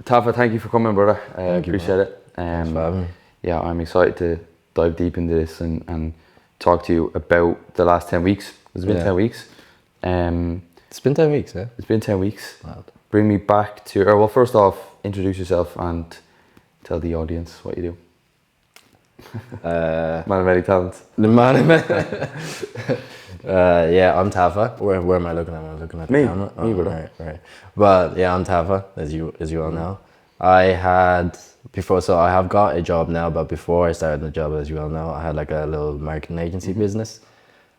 Tafa, thank you for coming, brother. Thank you, Appreciate bro. it. Thanks for having me. Yeah, I'm excited to dive deep into this and talk to you about the last 10 weeks. It's been Yeah. 10 weeks. It's been 10 weeks, yeah? It's been 10 weeks. Wow. Bring me back to, or well, first off, introduce yourself and tell the audience what you do. Man of many talents. The man yeah, I'm Tafa. Where am I looking at? Am I looking at the Me. camera? Me, brother. Right. But yeah, I'm Tafa, as you all know. I had before, so I have got a job now, but before I started the job, as you all know, I had like a little marketing agency business.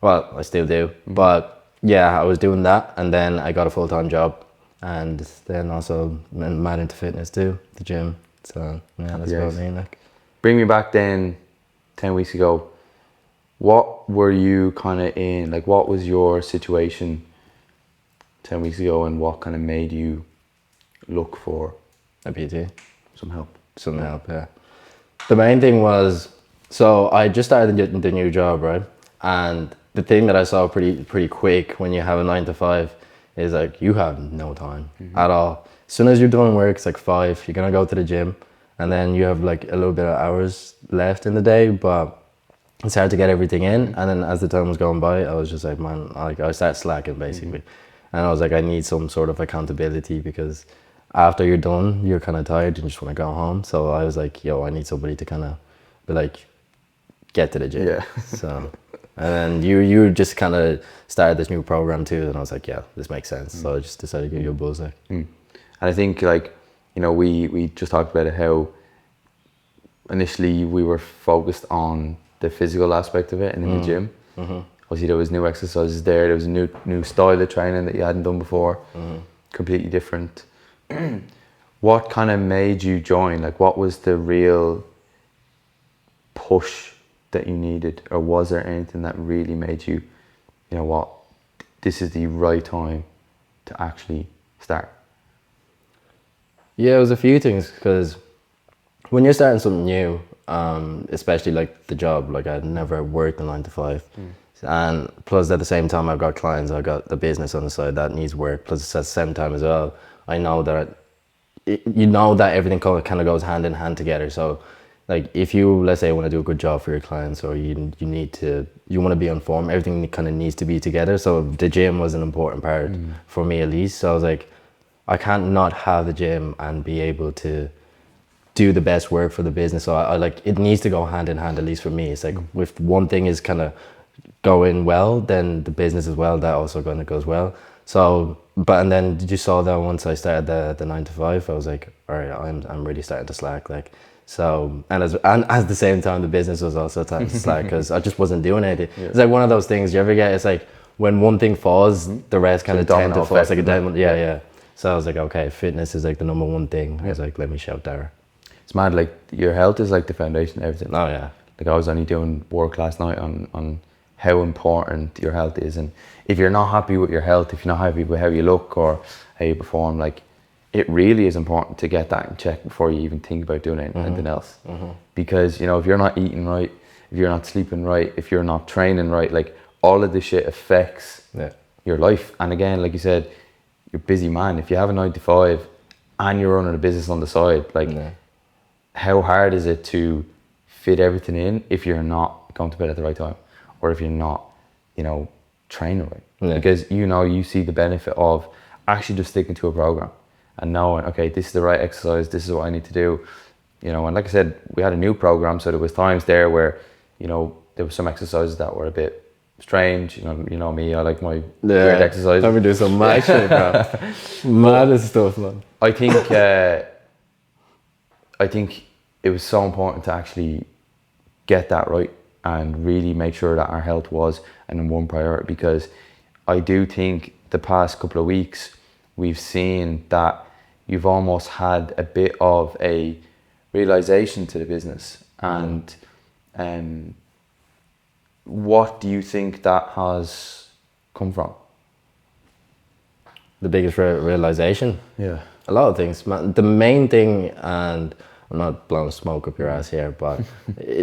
Well, I still do, but yeah, I was doing that, and then I got a full-time job, and then also mad into fitness too, the gym. So yeah, that's about me. Like, Bring me back then, 10 weeks ago. What were you kind of in? Like, what was your situation 10 weeks ago, and what kind of made you look for a PT. some help? Some help, yeah. The main thing was, so I just started the new job, right? And the thing that I saw pretty quick when you have a 9 to 5 is like you have no time at all. As soon as you're done work, it's like 5, you're gonna go to the gym, and then you have like a little bit of hours left in the day, but it's hard to get everything in. And then as the time was going by, I was just like, man, like I started slacking basically. And I was like, I need some sort of accountability, because after you're done, you're kind of tired and you just want to go home. So I was like, yo, I need somebody to kind of be like, get to the gym. Yeah. So, and then you just kind of started this new program too. And I was like, yeah, this makes sense. So I just decided to give you a buzz there. And I think, like, you know, we just talked about it, how initially we were focused on the physical aspect of it and in the gym. Obviously there was new exercises there was a new style of training that you hadn't done before, completely different. What kind of made you join? Like, what was the real push that you needed, or was there anything that really made you, you know what, this is the right time to actually start? Yeah, it was a few things, because when you're starting something new, especially like the job, like I'd never worked a 9 to 5. And plus at the same time, I've got clients, I've got the business on the side that needs work. Plus at the same time as well, I know that you know that everything kind of goes hand in hand together. So like if you, let's say, want to do a good job for your clients, or you want to be on form, everything kind of needs to be together. So the gym was an important part for me, at least. So I was like, I can't not have the gym and be able to do the best work for the business. So I like, it needs to go hand in hand, at least for me. It's like if one thing is kind of going well, then the business as well, that also kind of goes well. So, and then you saw that once I started the 9 to 5, I was like, all right, I'm really starting to slack. Like, so, and at the same time, the business was also starting to slack, because I just wasn't doing anything. It's like one of those things you ever get, it's like when one thing falls, the rest kind of tend to fall. It's like a diamond. Yeah. So I was like, okay, fitness is like the number one thing. I was like, let me shout there. It's mad, like your health is like the foundation of everything. Oh yeah. Like I was only doing work last night on how important your health is, and if you're not happy with your health, if you're not happy with how you look or how you perform, like it really is important to get that in check before you even think about doing anything else. Because, you know, if you're not eating right, if you're not sleeping right, if you're not training right, like all of this shit affects your life. And again, like you said, you're a busy man. If you have a 9 to 5 and you're running a business on the side, like how hard is it to fit everything in if you're not going to bed at the right time, or if you're not, you know, training right? Because, you know, you see the benefit of actually just sticking to a program and knowing, okay, this is the right exercise, this is what I need to do, you know. And like I said, we had a new program, so there was times there where, you know, there were some exercises that were a bit strange. You know me, I like my weird exercises. Let me do some mad shit, bro. Mad stuff, man. I think it was so important to actually get that right and really make sure that our health was an number one priority, because I do think the past couple of weeks we've seen that you've almost had a bit of a realization to the business. And what do you think that has come from? The biggest realization? Yeah. A lot of things, man. The main thing, and I'm not blowing smoke up your ass here, but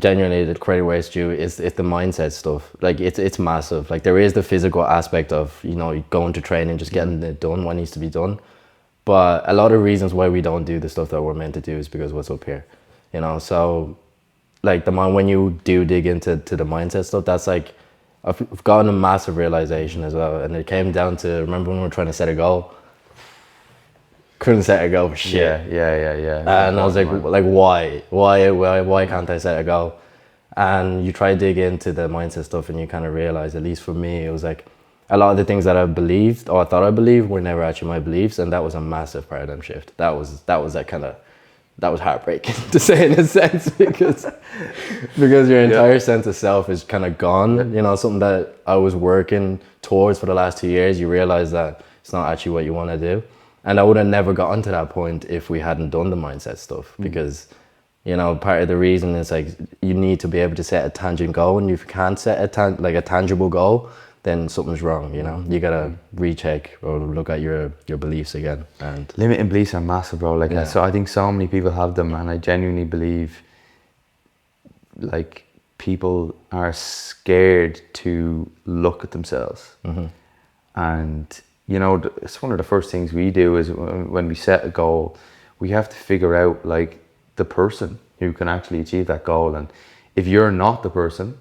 genuinely the credit where it's due is the mindset stuff. Like it's massive. Like there is the physical aspect of, you know, going to training, just getting it done, what needs to be done. But a lot of reasons why we don't do the stuff that we're meant to do is because what's up here, you know. So like the mind, when you do dig into the mindset stuff, that's like I've gotten a massive realization as well, and it came down to, remember when we were trying to set a goal, couldn't set a goal for shit. Yeah. And I was like, why can't I set a goal? And you try to dig into the mindset stuff, and you kind of realize, at least for me, it was like a lot of the things that I believed or I thought I believed were never actually my beliefs, and that was a massive paradigm shift. That was heartbreaking to say, in a sense, because your entire sense of self is kind of gone. You know, something that I was working towards for the last 2 years, you realize that it's not actually what you want to do. And I would have never gotten to that point if we hadn't done the mindset stuff, because you know, part of the reason is like you need to be able to set a tangent goal, and if you can't set a tangible goal, then something's wrong. You know, you gotta recheck or look at your beliefs again. And limiting beliefs are massive, bro. Like, so I think so many people have them, and I genuinely believe like people are scared to look at themselves. And you know, it's one of the first things we do is when we set a goal, we have to figure out like the person who can actually achieve that goal. And if you're not the person,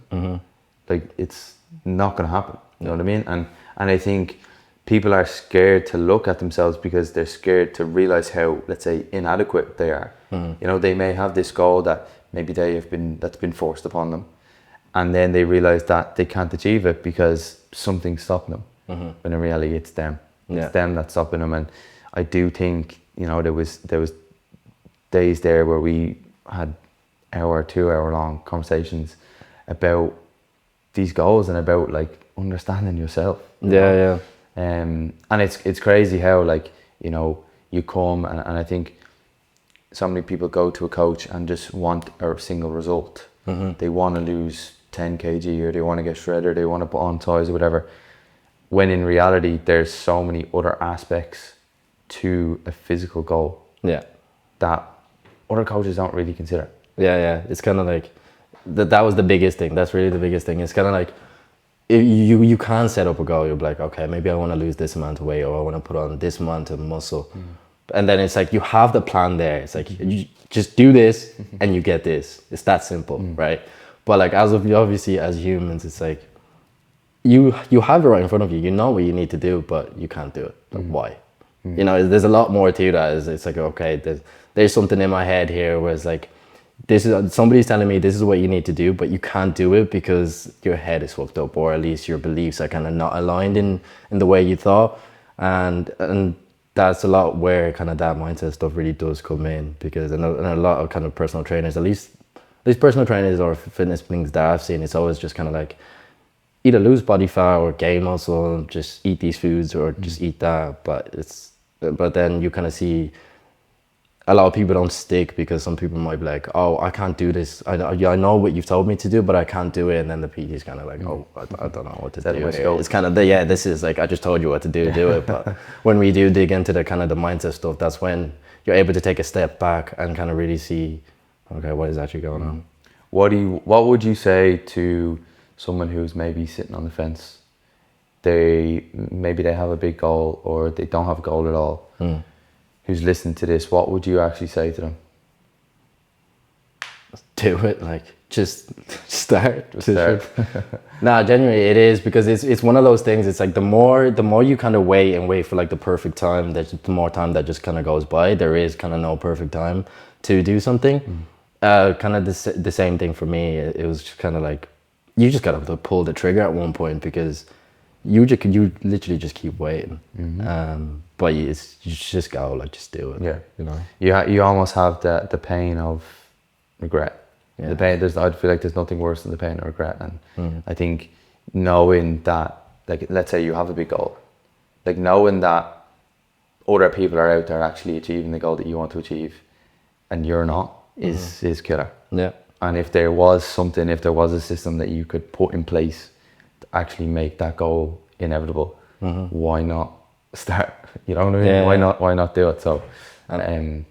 like it's not going to happen. You know what I mean? And I think people are scared to look at themselves because they're scared to realize how, let's say, inadequate they are. You know, they may have this goal that maybe that's been forced upon them, and then they realize that they can't achieve it because something's stopping them. When in reality, it's them. It's them that's stopping them. And I do think, you know, there was days there where we had 2 hour long conversations about these goals and about like understanding yourself. And it's crazy how, like, you know, you come and I think so many people go to a coach and just want a single result. They want to lose 10 kg or they want to get shredded, they want to put on size or whatever, when in reality there's so many other aspects to a physical goal that other coaches don't really consider. It's kind of like that was the biggest thing. That's really the biggest thing. It's kind of like you can't set up a goal. You're like, okay, maybe I want to lose this amount of weight, or I want to put on this amount of muscle. And then it's like you have the plan there. It's like you just do this and you get this. It's that simple, right? But like obviously as humans, it's like you have it right in front of you. You know what you need to do, but you can't do it. Like, why? You know, there's a lot more to that. It's like, okay, there's something in my head here where it's like, somebody's telling me this is what you need to do, but you can't do it because your head is fucked up, or at least your beliefs are kind of not aligned in the way you thought. And that's a lot where kind of that mindset stuff really does come in, because and a lot of kind of personal trainers, at least personal trainers or fitness things that I've seen, it's always just kind of like either lose body fat or gain muscle, just eat these foods or just eat that. But then you kind of see a lot of people don't stick, because some people might be like, oh, I can't do this. I know what you've told me to do, but I can't do it. And then the PT is kind of like, oh, I don't know what to do here. It's kind of this is like, I just told you what to do it. But when we do dig into the kind of the mindset stuff, that's when you're able to take a step back and kind of really see, okay, what is actually going on. What would you say to someone who's maybe sitting on the fence? Maybe they have a big goal, or they don't have a goal at all. Who's listening to this, what would you actually say to them? Do it, like just start. Nah, genuinely it is, because it's one of those things. It's like the more you kind of wait for like the perfect time, the more time that just kind of goes by. There is kind of no perfect time to do something. Kind of the same thing for me. It was just kind of like you just gotta pull the trigger at one point, because you literally just keep waiting. But you just go, like, just do it. You know, you almost have the pain of regret. The pain. I feel like there's nothing worse than the pain of regret. And I think knowing that, like, let's say you have a big goal, like knowing that other people are out there actually achieving the goal that you want to achieve, and you're not, is killer. And if there was a system that you could put in place to actually make that goal inevitable, why not start? You know what I mean? Why not do it? So and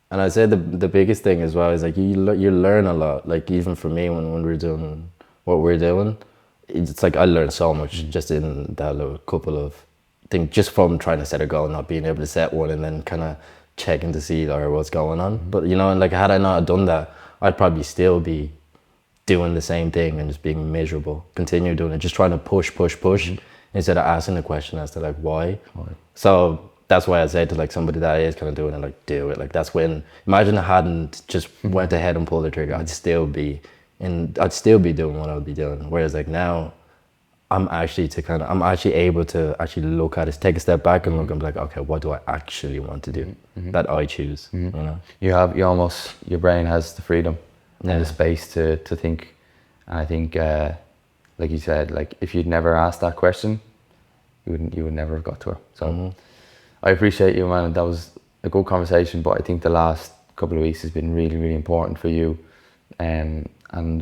I'd say the biggest thing as well is like you learn a lot. Like even for me, when we're doing what we're doing, it's like I learned so much just in that little couple of think just from trying to set a goal, not being able to set one, and then kind of checking to see or what's going on. But you know, and like had I not done that, I'd probably still be doing the same thing and just being miserable. Continue doing it, just trying to push instead of asking the question as to like why. So that's why I say to like somebody that is kind of doing it, like do it. Like that's when, imagine I hadn't just went ahead and pulled the trigger, I'd still be doing what I would be doing. Whereas like now, I'm actually able to actually look at it, take a step back and look and be like, okay, what do I actually want to do that I choose? You know, your brain has the freedom and the space to think. And I think, like you said, like if you'd never asked that question, you would never have got to her. So I appreciate you, man. That was a good conversation, but I think the last couple of weeks has been really, really important for you. And I'm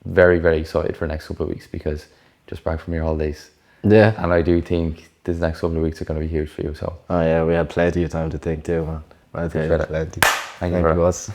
very, very excited for the next couple of weeks because just back from your holidays. Yeah. And I do think this next couple of weeks are going to be huge for you. So. Oh yeah, we had plenty of time to think too, man. I think plenty. Thank you, boss.